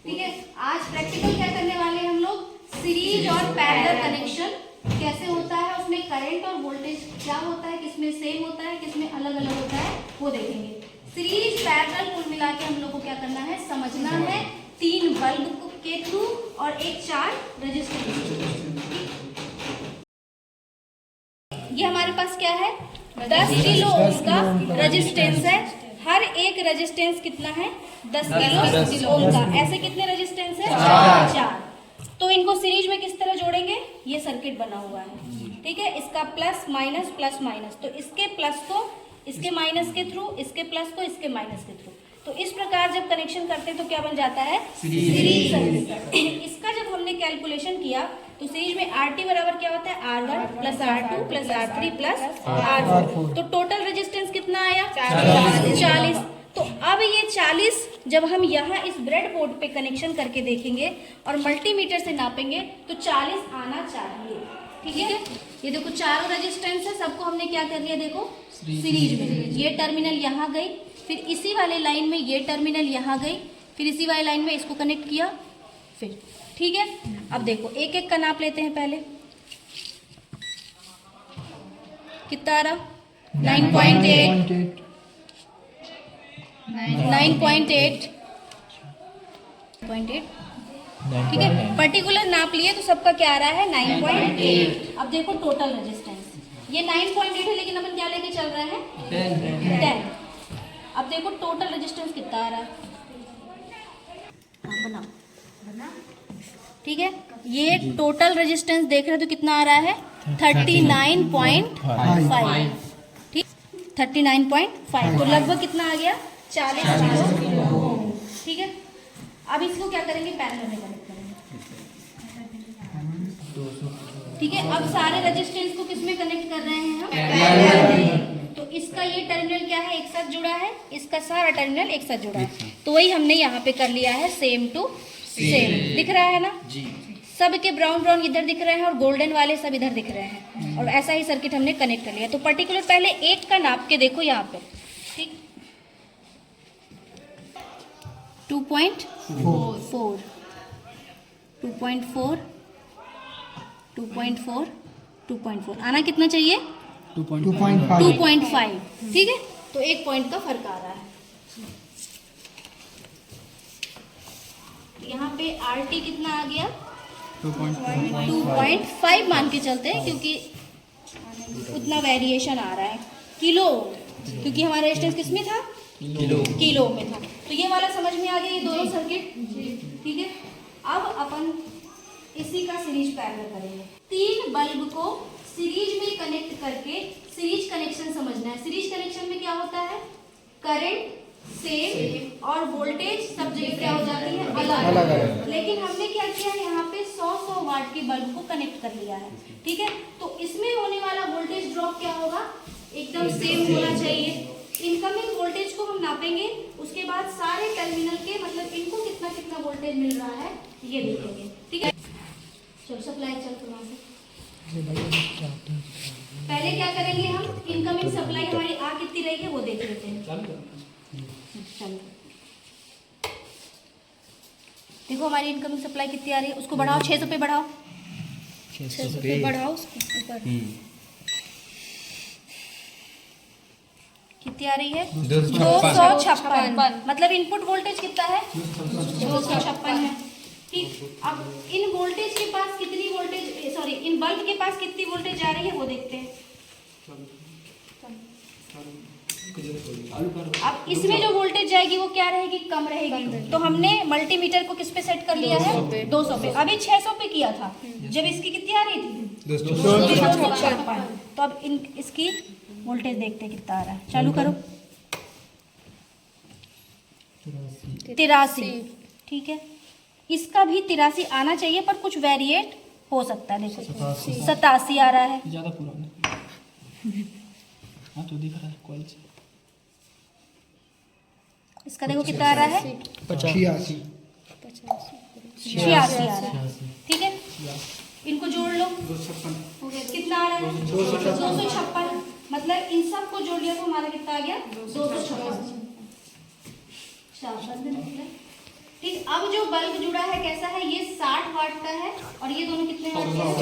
ठीक है, आज प्रैक्टिकल क्या करने वाले हैं हम लोग, सीरीज और पैरेलल कनेक्शन कैसे होता है, उसमें करंट और वोल्टेज क्या होता है, किसमें सेम होता है, किसमें अलग अलग होता है, वो देखेंगे। सीरीज पैरेलल कुल मिला के हम लोग को क्या करना है, समझना है 3 बल्ब के थ्रू और एक 4 रजिस्टर। ये हमारे पास क्या है, 10 किलो ओम का रेजिस्टेंस है। हर एक रेजिस्टेंस कितना है, 10 किलो ओम का। ऐसे कितने रेजिस्टेंस है, 4। तो इनको सीरीज में किस तरह जोड़ेंगे, ये सर्किट बना हुआ है, ठीक है। इसका प्लस माइनस प्लस माइनस, तो इसके प्लस को इसके माइनस के थ्रू, इसके प्लस को इसके माइनस के थ्रू। तो इस प्रकार जब कनेक्शन करते हैं तो क्या बन जाता है, सीरीज सर्किट। इसका जब हमने कैलकुलेशन किया तो सीरीज में RT बराबर क्या होता है, R1 plus R2 plus R3 plus R4। तो टोटल रेजिस्टेंस कितना आया, 40। तो अब ये 40 जब हम यहाँ इस ब्रेड बोर्ड पे कनेक्शन करके देखेंगे और मल्टीमीटर से नापेंगे तो 40 आना चाहिए, ठीक है। ये देखो चारों रेजिस्टेंस है, सबको हमने क्या कर लिया, देखो सीरीज में। ये टर्मिनल यहाँ गई, फिर इसी वाले लाइन में ये टर्मिनल यहाँ गई, फिर इसी वाले लाइन में इसको कनेक्ट किया, फिर ठीक है। अब देखो एक एक का नाप लेते हैं पहले, कितना आ रहा, 9.8 ठीक है। पर्टिकुलर नाप लिए तो सबका क्या आ रहा है, 9.8। अब देखो टोटल रेजिस्टेंस, ये 9.8 है लेकिन अपन क्या लेके चल रहे हैं, 10। अब देखो टोटल रेजिस्टेंस कितना आ रहा है, बनाओ, ठीक है। ये टोटल रेजिस्टेंस देख रहे हो तो कितना आ रहा है, 39.5, ठीक, 39.5। तो लगभग कितना आ गया, 40 किलो, ठीक है। अब इसको क्या करेंगे, पैरेलल में कनेक्ट करेंगे, ठीक है। अब सारे रेजिस्टेंस को किसमें कनेक्ट कर रहे हैं हम, पैरेलल में। तो इसका ये टर्मिनल क्या है, एक साथ जुड़ा है, इसका सारा टर्मिनल एक साथ जुड़ा है। तो वही हमने यहाँ पे कर लिया है, सेम टू सेम। दिख रहा है ना जी, सब के ब्राउन ब्राउन इधर दिख रहे हैं और गोल्डन वाले सब इधर दिख रहे हैं, और ऐसा ही सर्किट हमने कनेक्ट कर लिया। तो पर्टिकुलर पहले एक का नाप के देखो यहाँ पे, ठीक, 2.4 2.4 आना कितना चाहिए, 2.5, ठीक है। तो 1 पॉइंट का फर्क आ रहा है। यहाँ पे RT कितना आ गया, 2.5 मान के चलते हैं क्योंकि उतना वेरिएशन आ रहा है। किलो, क्योंकि हमारा रेजिस्टेंस किस में था, किलो में था। तो ये वाला समझ में आ गया, ये दोनों सर्किट, ठीक है। अब अपन इसी का सीरीज पैरेलल करेंगे। 3 बल्ब को सीरीज में कनेक्ट करके सीरीज कनेक्शन समझना है। सीरीज कनेक्शन में क्या होता है, करंट सेम और वोल्टेज सब जगह क्या हो जाती है, अलग। लेकिन हमने क्या किया, यहाँ पे 100 वाट के बल्ब को कनेक्ट कर लिया है, ठीक है। तो इसमें होने वाला वोल्टेज ड्रॉप क्या होगा, एकदम सेम होना चाहिए। इनकमिंग वोल्टेज को हम नापेंगे, उसके बाद सारे टर्मिनल के मतलब इनको कितना कितना वोल्टेज मिल रहा है ये देखेंगे, ठीक है। चलो सप्लाई चल वहाँ से पहले क्या करेंगे हम, इनकमिंग सप्लाई हमारी आ कितनी रही है वो देख लेते हैं। चलो देखो हमारी इनकमिंग सप्लाई कितनी आ रही है, उसको बढ़ाओ, 600 पे बढ़ाओ, 600 पे बढ़ाओ उसको ऊपर, कितनी आ रही है, 256। मतलब इनपुट वोल्टेज कितना है, 256 है, ठीक। अब इन वोल्टेज के पास कितनी वोल्टेज, सॉरी इन बल्ब के पास कितनी वोल्टेज जा रही है वो देखते हैं। अब इसमें जो वोल्टेज जाएगी वो क्या रहेगी, कम रहेगी। तो हमने मल्टीमीटर को किस पे सेट कर लिया है, 200 पे। अभी 600 पे किया था जब इसकी कितनी आ रही थी, 256। तो अब इसकी वोल्टेज देखते हैं कितना आ रहा है, चालू करो, 83, ठीक है। इसका भी 83 आना चाहिए पर कुछ वेरिएट हो सकता है, देखो 87 आ रहा है, ज्यादा पुराना। हाँ तो दिख रहा है कॉल से, इसका देखो कितना आ रहा है, 86 आ रहा है, ठीक है। इनको जोड़ लो, कितना आ रहा है, 256। मतलब इन सब को जोड़ लिया तो हमारा कितना आ गया, 256। ठीक, अब जो बल्ब जुड़ा है कैसा है, ये 60 वाट का है और ये दोनों कितने वाट के हैं,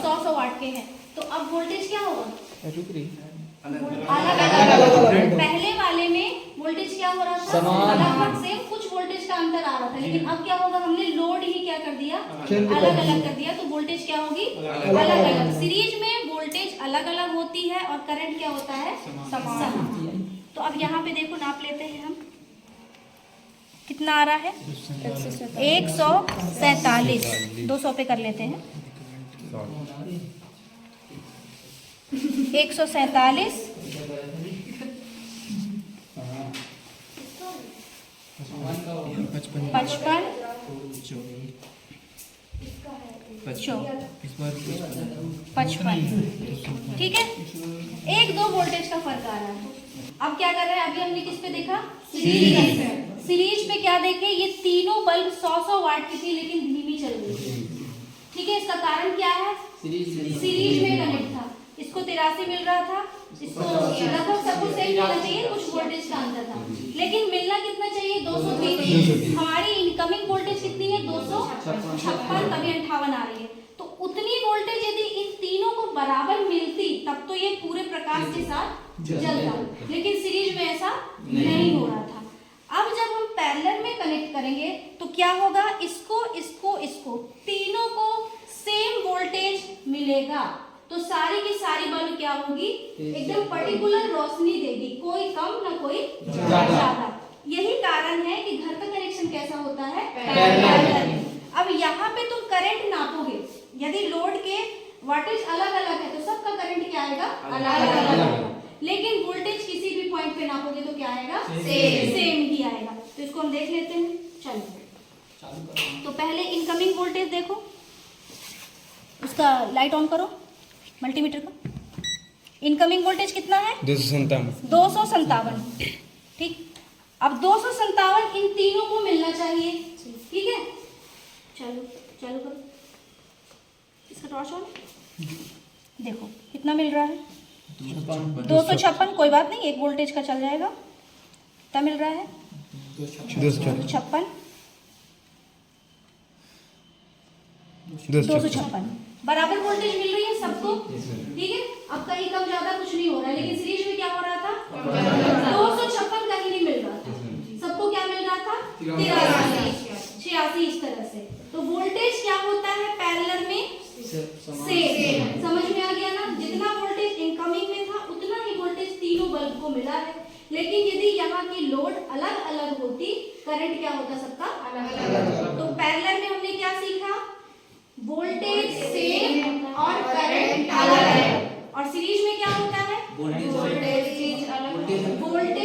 100 वाट के हैं। तो अब वोल्टेज क्या होगा, अलग अलग। पहले वाले में वोल्टेज क्या हो रहा था, लगभग सेम, कुछ वोल्टेज का अंतर आ रहा था, लेकिन अब क्या होगा, हमने लोड ही क्या कर दिया, अलग अलग कर दिया, तो वोल्टेज क्या होगी, अलग अलग। सीरीज में वोल्टेज अलग अलग होती है और करंट क्या होता है, समान। तो अब यहाँ पे देखो, नाप लेते हैं हम, कितना आ रहा है, 147। 200 पे कर लेते हैं, 147 55 ठीक है। 1-2 वोल्टेज का फर्क आ रहा है। अब क्या कर रहे हैं, अभी हमने किस पे देखा, सीरीज पे क्या देखे, ये तीनों बल्ब 100 वाट की थी लेकिन धीमी चल रही थी। ठीक है, इसका कारण क्या है, सीरीज में कनेक्ट था, इसको 83 मिल रहा था, इसको लगभग सबको सेम मिलना चाहिए, कुछ वोल्टेज का अंतर था, लेकिन मिलना कितना चाहिए, 203। हमारी इनकमिंग वोल्टेज कितनी है, 256, तभी 58 आ रही है। तो उतनी वोल्टेज यदि इन तीनों को बराबर मिलती तब तो ये पूरे प्रकाश के साथ जलता, लेकिन सीरीज में ऐसा नहीं हो रहा था। अब जब हम पैरेलल में कनेक्ट करेंगे तो क्या होगा, इसको इसको इसको तीनों को सेम वोल्टेज मिलेगा, तो सारी की सारी बल्ब क्या होगी, एकदम पर्टिकुलर रोशनी देगी, कोई कम ना कोई ज्यादा। यही कारण है कि घर का कनेक्शन कैसा होता है, पैरेलल। अब यहाँ पे तुम करंट नापोगे, यदि लोड के वाटेज अलग अलग है तो सबका करंट क्या आएगा, अलग अलग, लेकिन वोल्टेज किसी भी पॉइंट पे नापोगे तो क्या आएगा, सेम ही आएगा। तो इसको हम देख लेते हैं, चलो। तो पहले इनकमिंग वोल्टेज देखो, उसका लाइट ऑन करो मल्टीमीटर का। इनकमिंग वोल्टेज कितना है, 257। ठीक, अब 257 इन तीनों को मिलना चाहिए, ठीक है। चलो चालू करो इसका टॉर्च ऑन, देखो कितना मिल रहा है, 256। कोई बात नहीं, एक वोल्टेज का चल जाएगा। कितना मिल रहा है, 256, 256 बराबर वोल्टेज मिल रही है सबको, ठीक है। अब कहीं कम ज्यादा कुछ नहीं हो रहा है, लेकिन सीरीज में क्या हो रहा था, 256 कहीं नहीं मिल रहा था, सबको क्या मिल रहा था, 83, 86 इस तरह से। तो वोल्टेज क्या होता है पैरेलल में, सेम। समझ में आ गया ना, जितना वोल्टेज इनकमिंग में था उतना ही वोल्टेज तीनों बल्ब को मिला है, लेकिन यदि यहाँ की लोड अलग अलग होती, करंट क्या होता सबका अलग अलग। तो पैरेलल में हमने क्या सीखा, वोल्टेज सेम और करंट अलग है, और सीरीज में क्या होता है, वोल्टेज अलग, वोल्टेज